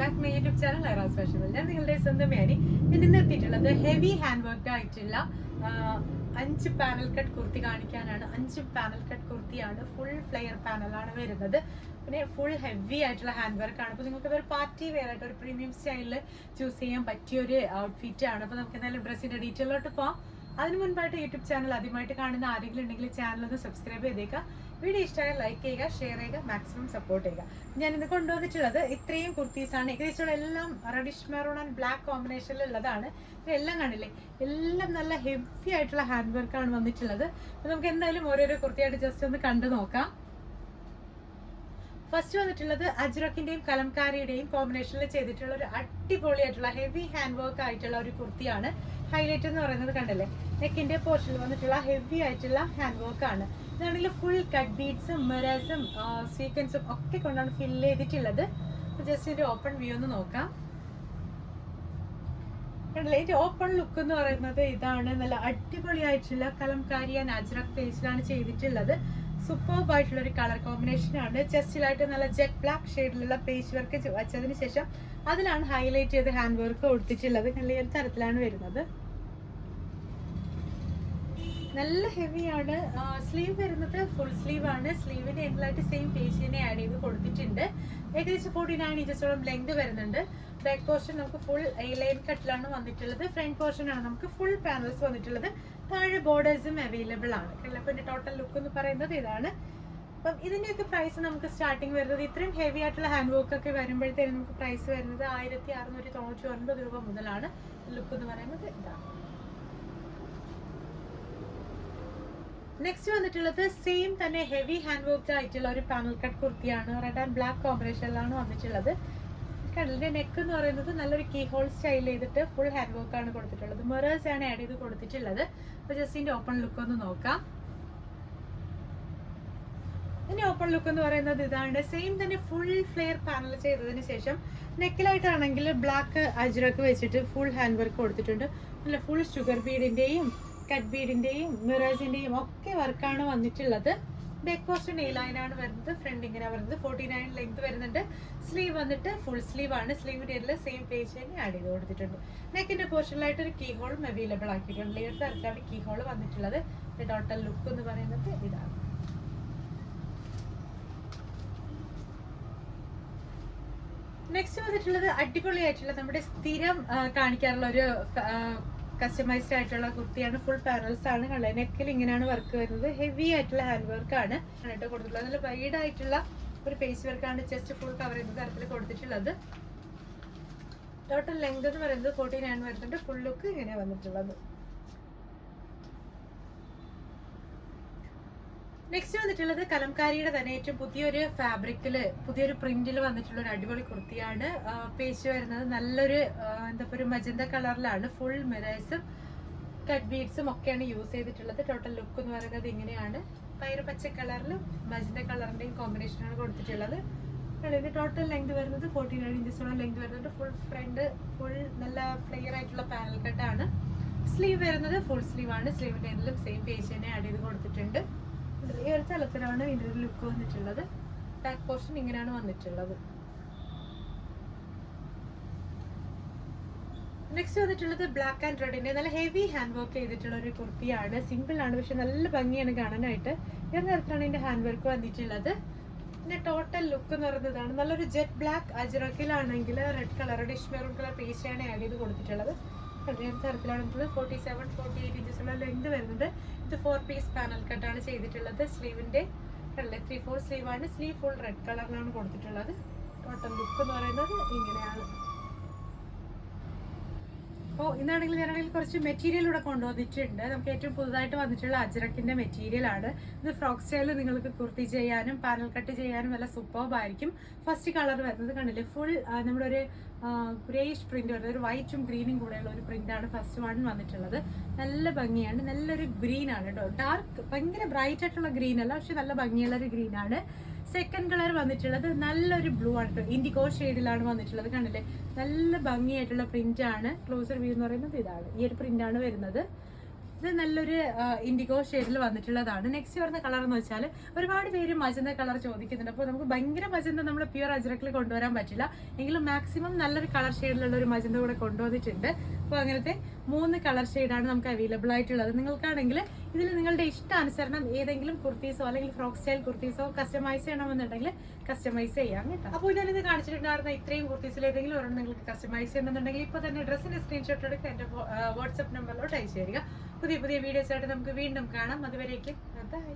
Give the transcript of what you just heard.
Back my YouTube channel Ira's fashion. ഞാൻ നിങ്ങളുടെ സ്വന്തം മേനി. ഞാൻ ഇന്ന് എത്തിയിട്ടുള്ളത് ഹെവി ഹാൻഡ് വർക്ക് ആയിട്ടുള്ള 5 പാനൽ കട്ട് കുർത്തി കാണിക്കാനാണ്. 5 പാനൽ കട്ട് കുർത്തിയാണ്, ഫുൾ ഫ്ലെയർ പാനലാണ് വരുന്നത്. പിന്നെ ഫുൾ ഹെവി ആയിട്ടുള്ള ഹാൻഡ് വർക്ക് ആണ്. അപ്പോൾ നിങ്ങൾക്ക് ഒരു പാർട്ടി വെയർ ആയിട്ട് ഒരു പ്രീമിയം സ്റ്റൈലിൽ ചൂസ് ചെയ്യാൻ പറ്റിയ ഒരു ഔട്ട്ഫിറ്റ് ആണ്. അപ്പോൾ നമുക്ക് എന്തായാലും ഡ്രസ്സിന്റെ ഡീറ്റെയിലോട്ട് പോകാം. അതിന് മുൻപായിട്ട് യൂട്യൂബ് ചാനൽ ആദ്യമായിട്ട് കാണുന്ന ആരെങ്കിലും ഉണ്ടെങ്കിൽ ചാനൽ ഒന്ന് സബ്സ്ക്രൈബ് ചെയ്തേക്കുക. വീഡിയോ ഇഷ്ടമായാൽ ലൈക്ക് ചെയ്യുക, ഷെയർ ചെയ്യുക, മാക്സിമം സപ്പോർട്ട് ചെയ്യുക. ഞാൻ ഇന്ന് കൊണ്ടുവന്നിട്ടുള്ളത് ഇത്രയും കുർത്തീസാണ്. ഏകദേശം എല്ലാം റെഡിഷ് മെറൂൺ ആൻഡ് ബ്ലാക്ക് കോമ്പിനേഷനിൽ ഉള്ളതാണ്. എല്ലാം കാണില്ലേ, എല്ലാം നല്ല ഹെവി ആയിട്ടുള്ള ഹാൻഡ് വർക്കാണ് വന്നിട്ടുള്ളത്. അപ്പോൾ നമുക്ക് എന്തായാലും ഓരോരോ കുർത്തിയായിട്ട് ജസ്റ്റ് ഒന്ന് കണ്ടു നോക്കാം. ഫസ്റ്റ് വന്നിട്ടുള്ളത് അജ്രക്കിന്റെയും കലംകാരിയുടെയും കോമ്പിനേഷനിൽ ചെയ്തിട്ടുള്ള ഒരു അടിപൊളിയായിട്ടുള്ള ഹെവി ഹാൻഡ് വർക്ക് ആയിട്ടുള്ള ഒരു കുർത്തിയാണ്. ഹൈലൈറ്റ് എന്ന് പറയുന്നത് കണ്ടല്ലേ, നെക്കിന്റെ പോർഷനിൽ വന്നിട്ടുള്ള ഹെവി ആയിട്ടുള്ള ഹാൻഡ് വർക്ക് ആണ്. ഇതാണെങ്കിൽ ഫുൾ കട്ട് ബീഡ്സും മിറേഴ്സും സീക്വൻസും ഒക്കെ കൊണ്ടാണ് ഫില്ല് ചെയ്തിട്ടുള്ളത്. ജസ്റ്റ് ഇതിന്റെ ഓപ്പൺ വ്യൂ ഒന്ന് നോക്കാം. കണ്ടല്ലേ, ഇതിന്റെ ഓപ്പൺ ലുക്ക് എന്ന് പറയുന്നത് ഇതാണ്. നല്ല അടിപൊളിയായിട്ടുള്ള കലംകാരി ആൻഡ് അജ്രക് പേസ്റ്റിലാണ് ചെയ്തിട്ടുള്ളത്. സൂപ്പർബ് ആയിട്ടുള്ള ഒരു കളർ കോമ്പിനേഷൻ ആണ്. ചെസ്റ്റിലായിട്ട് നല്ല ജെറ്റ് ബ്ലാക്ക് ഷെയ്ഡിലുള്ള പേസ്റ്റ് വർക്ക് വെച്ചതിന് ശേഷം അതിലാണ് ഹൈലൈറ്റ് ചെയ്ത് ഹാൻഡ് വർക്ക് കൊടുത്തിട്ടുള്ളത്. ഈ ഒരു തരത്തിലാണ് വരുന്നത്. നല്ല ഹെവിയാണ്. സ്ലീവ് വരുന്നത് ഫുൾ സ്ലീവ് ആണ്. സ്ലീവിന്റെ എൻഡിലായിട്ട് സെയിം പേജിനെ ആഡ് ചെയ്ത് കൊടുത്തിട്ടുണ്ട്. ഏകദേശം 49 ഇഞ്ചസോളം ലെങ്ത് വരുന്നുണ്ട്. ബാക്ക് പോർഷൻ നമുക്ക് ഫുൾ ലൈൻ കട്ടിലാണ് വന്നിട്ടുള്ളത്. ഫ്രണ്ട് പോർഷൻ ആണ് നമുക്ക് ഫുൾ പാനൽസ് വന്നിട്ടുള്ളത്. താഴെ ബോർഡേഴ്സും അവൈലബിൾ ആണ്. അപ്പോൾ ഇതിന്റെ ടോട്ടൽ ലുക്ക് എന്ന് പറയുന്നത് ഇതാണ്. അപ്പം ഇതിന്റെയൊക്കെ പ്രൈസ് നമുക്ക് സ്റ്റാർട്ടിങ് വരുന്നത് ഇത്രയും ഹെവി ആയിട്ടുള്ള ഹാൻഡ് വർക്ക് ഒക്കെ വരുമ്പോഴത്തേനും നമുക്ക് പ്രൈസ് വരുന്നത് 1699 രൂപ മുതലാണ്. ലുക്ക് എന്ന് പറയുന്നത് ഇതാണ്. നെക്സ്റ്റ് വന്നിട്ടുള്ളത് സെയിം തന്നെ ഹെവി ഹാൻഡ് വർക്ക് ആയിട്ടുള്ള ഒരു പാനൽ കട്ട് കുർത്തിയാണ്. റെഡ് ആൻഡ് ബ്ലാക്ക് കോമ്പിനേഷനിലാണ് വന്നിട്ടുള്ളത്. കടലിന്റെ നെക്ക് എന്ന് പറയുന്നത് നല്ലൊരു കീ ഹോൾ സ്റ്റൈൽ ചെയ്തിട്ട് ഫുൾ ഹാൻഡ് വർക്ക് ആണ് കൊടുത്തിട്ടുള്ളത്. മിറേഴ്സ് ആണ് ആഡ് ചെയ്ത് കൊടുത്തിട്ടുള്ളത്. അപ്പൊ ജസ്റ്റ് ഇതിന്റെ ഓപ്പൺ ലുക്ക് ഒന്ന് നോക്കാം. ഇതിന്റെ ഓപ്പൺ ലുക്ക് എന്ന് പറയുന്നത് ഇതാണ്. സെയിം തന്നെ ഫുൾ ഫ്ലെയർ പാനൽ ചെയ്തതിന് ശേഷം നെക്കിലായിട്ടാണെങ്കിൽ ബ്ലാക്ക് അജ്രക്ക് വെച്ചിട്ട് ഫുൾ ഹാൻഡ് വർക്ക് കൊടുത്തിട്ടുണ്ട്. നല്ല ഫുൾ ഷുഗർ ബീഡിന്റെയും കട്ട് ബീഡിന്റെയും മിറേഴ്സിന്റെയും ഒക്കെ വർക്കാണ് വന്നിട്ടുള്ളത്. ബാക്ക് പോർഷൻ എ ലൈൻ ആണ് വരുന്നത്. ഫ്രണ്ട് ഇങ്ങനെ വരുന്നത് 49 ലെങ്ത് വരുന്നുണ്ട്. സ്ലീവ് വന്നിട്ട് ഫുൾ സ്ലീവ് ആണ്. സ്ലീവിന്റെ സെയിം പേജ് തന്നെ ആഡ് ചെയ്ത് കൊടുത്തിട്ടുണ്ട്. നെക്കിന്റെ പോർഷനിലായിട്ട് ഒരു കീ ഹോളും അവൈലബിൾ ആക്കിയിട്ടുണ്ട്. ഈ ഒരു തരത്തിലാണ് കീ ഹോൾ വന്നിട്ടുള്ളത്. ടോട്ടൽ ലുക്ക് എന്ന് പറയുന്നത് ഇതാണ്. നെക്സ്റ്റ് വന്നിട്ടുള്ളത് അടിപൊളിയായിട്ടുള്ള നമ്മുടെ സ്ഥിരം കാണിക്കാറുള്ള ഒരു കസ്റ്റമൈസ്ഡ് ആയിട്ടുള്ള കുർത്തിയാണ്. ഫുൾ പാനൽസ് ആണ്. നെക്കിൽ ഇങ്ങനെയാണ് വർക്ക് വരുന്നത്. ഹെവി ആയിട്ടുള്ള ഹാൻഡ് വർക്ക് ആണ് കൊടുത്തിട്ടുള്ളത്. നല്ല വൈഡ് ആയിട്ടുള്ള ഒരു പേസ്റ്റ് വർക്കാണ് ചെസ്റ്റ് ഫുൾ കവർ ചെയ്യുന്ന തരത്തിൽ കൊടുത്തിട്ടുള്ളത്. ടോട്ടൽ ലെങ്ത് എന്ന് പറയുന്നത് 49 വരുന്നുണ്ട്. ഫുൾ ലുക്ക് ഇങ്ങനെ വന്നിട്ടുള്ളത്. നെക്സ്റ്റ് വന്നിട്ടുള്ളത് കലംകാരിയുടെ തന്നെ ഏറ്റവും പുതിയൊരു ഫാബ്രിക്കില് പുതിയൊരു പ്രിന്റിൽ വന്നിട്ടുള്ള ഒരു അടിപൊളി കുർത്തിയാണ്. പേസ്റ്റ് വരുന്നത് നല്ലൊരു ഒരു മജന്ത കളറിലാണ്. ഫുൾ മിറേഴ്സും കട്ട് ബീഡ്സും ഒക്കെയാണ് യൂസ് ചെയ്തിട്ടുള്ളത്. ടോട്ടൽ ലുക്ക് എന്ന് പറയുന്നത് ഇങ്ങനെയാണ്. പയറ് പച്ച കളറിലും മജന്ത കളറിന്റെയും കോമ്പിനേഷനാണ് കൊടുത്തിട്ടുള്ളത്. ഇതിന്റെ ടോട്ടൽ ലെങ്ത് വരുന്നത് 49 ഇഞ്ചസോളം ലെങ്ത് വരുന്നുണ്ട്. ഫുൾ ഫ്രണ്ട് ഫുൾ നല്ല ഫ്ലെയർ ആയിട്ടുള്ള പാനൽ കട്ടാണ്. സ്ലീവ് വരുന്നത് ഫുൾ സ്ലീവ് ആണ്. സ്ലീവിന്റെ എല്ലാം സെയിം പേജ് തന്നെ ആഡ് ചെയ്ത് കൊടുത്തിട്ടുണ്ട്. ഈ ഒരു തലത്തിലാണ് ഇതിന്റെ ഒരു ലുക്ക് വന്നിട്ടുള്ളത്. ബാക്ക് പോർഷൻ ഇങ്ങനെയാണ് വന്നിട്ടുള്ളത്. നെക്സ്റ്റ് വന്നിട്ടുള്ളത് ബ്ലാക്ക് ആൻഡ് റെഡിന്റെ നല്ല ഹെവി ഹാൻഡ് വർക്ക് ചെയ്തിട്ടുള്ള ഒരു കുർത്തിയാണ്. സിമ്പിൾ ആണ്, പക്ഷെ നല്ല ഭംഗിയാണ് കാണാനായിട്ട്. ഈ തരത്തിലാണ് ഇതിന്റെ ഹാൻഡ് വർക്ക് വന്നിട്ടുള്ളത്. പിന്നെ ടോട്ടൽ ലുക്ക് എന്ന് പറയുന്നതാണ്. നല്ലൊരു ജെറ്റ് ബ്ലാക്ക് അജ്രക്കിലാണെങ്കിൽ റെഡ് കളർ ഡിഷ് മെറൂൺ കളർ പേസ്റ്റാണ് ആഡ് ചെയ്ത് കൊടുത്തിട്ടുള്ളത്. തരത്തിലാണ് 47-48 ഇഞ്ചസുള്ള ലെങ്ത് വരുന്നുണ്ട്. ഇത് 4 പീസ് പാനൽ കട്ടാണ് ചെയ്തിട്ടുള്ളത്. സ്ലീവിന്റെ 3/4 സ്ലീവ് ആണ്. സ്ലീവ് ഫുൾ റെഡ് കളറിലാണ് കൊടുത്തിട്ടുള്ളത്. ടോട്ടൽ ലുക്ക് എന്ന് പറയുന്നത് ഇങ്ങനെയാണ്. അപ്പോൾ ഇന്നാണെങ്കിൽ ഞാനാണെങ്കിൽ കുറച്ച് മെറ്റീരിയൽ ഇവിടെ കൊണ്ടുവന്നിട്ടുണ്ട്. നമുക്ക് ഏറ്റവും പുതുതായിട്ട് വന്നിട്ടുള്ള അജ്രക്കിന്റെ മെറ്റീരിയൽ ആണ്. ഇത് ഫ്രോക്ക് സ്റ്റൈലിൽ നിങ്ങൾക്ക് കുർത്തി ചെയ്യാനും പാനൽ കട്ട് ചെയ്യാനും നല്ല സൂപ്പർബ് ആയിരിക്കും. ഫസ്റ്റ് കളർ വരുന്നത് കണ്ടില്ലേ, ഫുൾ നമ്മുടെ ഒരു ഗ്രേഷ് പ്രിന്റ് വരുന്നത്, ഒരു വൈറ്റും ഗ്രീനും കൂടെയുള്ള ഒരു പ്രിന്റ് ആണ് ഫസ്റ്റ് വൺ വന്നിട്ടുള്ളത്. നല്ല ഭംഗിയാണ്. നല്ലൊരു ഗ്രീൻ ആണ് കേട്ടോ. ഡാർക്ക് ഭയങ്കര ബ്രൈറ്റ് ആയിട്ടുള്ള ഗ്രീൻ അല്ല, പക്ഷെ നല്ല ഭംഗിയുള്ള ഒരു ഗ്രീൻ ആണ്. സെക്കൻഡ് കളർ വന്നിട്ടുള്ളത് നല്ലൊരു ബ്ലൂ ആണ്. ഇൻഡിഗോ ഷെയ്ഡിലാണ് വന്നിട്ടുള്ളത്. കണ്ടില്ലേ, നല്ല ഭംഗിയായിട്ടുള്ള പ്രിന്റ് ആണ്. ക്ലോസർ വ്യൂ എന്ന് പറയുന്നത് ഇതാണ്. ഈ ഒരു പ്രിന്റ് ആണ് വരുന്നത്. ഇത് നല്ലൊരു ഇൻഡിഗോ ഷെയ്ഡിൽ വന്നിട്ടുള്ളതാണ്. നെക്സ്റ്റ് വരുന്ന കളർ എന്ന് വെച്ചാൽ ഒരുപാട് പേര് മജന്ത കളർ ചോദിക്കുന്നുണ്ട്. അപ്പോൾ നമുക്ക് ഭയങ്കര മജന്ത നമ്മൾ പ്യുവർ അജ്രക്കിൽ കൊണ്ടുവരാൻ പറ്റില്ല, എങ്കിലും മാക്സിമം നല്ലൊരു കളർ ഷെയ്ഡിലുള്ള ഒരു മജന്ത കൂടെ കൊണ്ടുവന്നിട്ടുണ്ട്. അപ്പോൾ അങ്ങനത്തെ 3 കളർ ഷെയ്ഡാണ് നമുക്ക് അവൈലബിൾ ആയിട്ടുള്ളത്. നിങ്ങൾക്കാണെങ്കിൽ ഇതിൽ നിങ്ങളുടെ ഇഷ്ടാനുസരണം ഏതെങ്കിലും കുർത്തീസോ അല്ലെങ്കിൽ ഫ്രോക്ക് സ്റ്റൈൽ കുർത്തീസോ കസ്റ്റമൈസ് ചെയ്യണമെന്നുണ്ടെങ്കിൽ കസ്റ്റമൈസ് ചെയ്യാം കേട്ടോ. അപ്പോൾ ഞാനിത് കാണിച്ചിട്ടുണ്ടായിരുന്ന ഇത്രയും കുർത്തീസിൽ ഏതെങ്കിലും ഒരെണ്ണം നിങ്ങൾക്ക് കസ്റ്റമൈസ് ചെയ്യണമെന്നുണ്ടെങ്കിൽ ഇപ്പോൾ തന്നെ ഡ്രസ്സിന്റെ സ്ക്രീൻഷോട്ട് എടുക്കുക, എൻ്റെ വാട്സ്ആപ്പ് നമ്പറിലോട്ട് അയച്ചു തരിക. പുതിയ വീഡിയോസ് ആയിട്ട് നമുക്ക് വീണ്ടും കാണാം. അതുവരേക്കും ബൈ.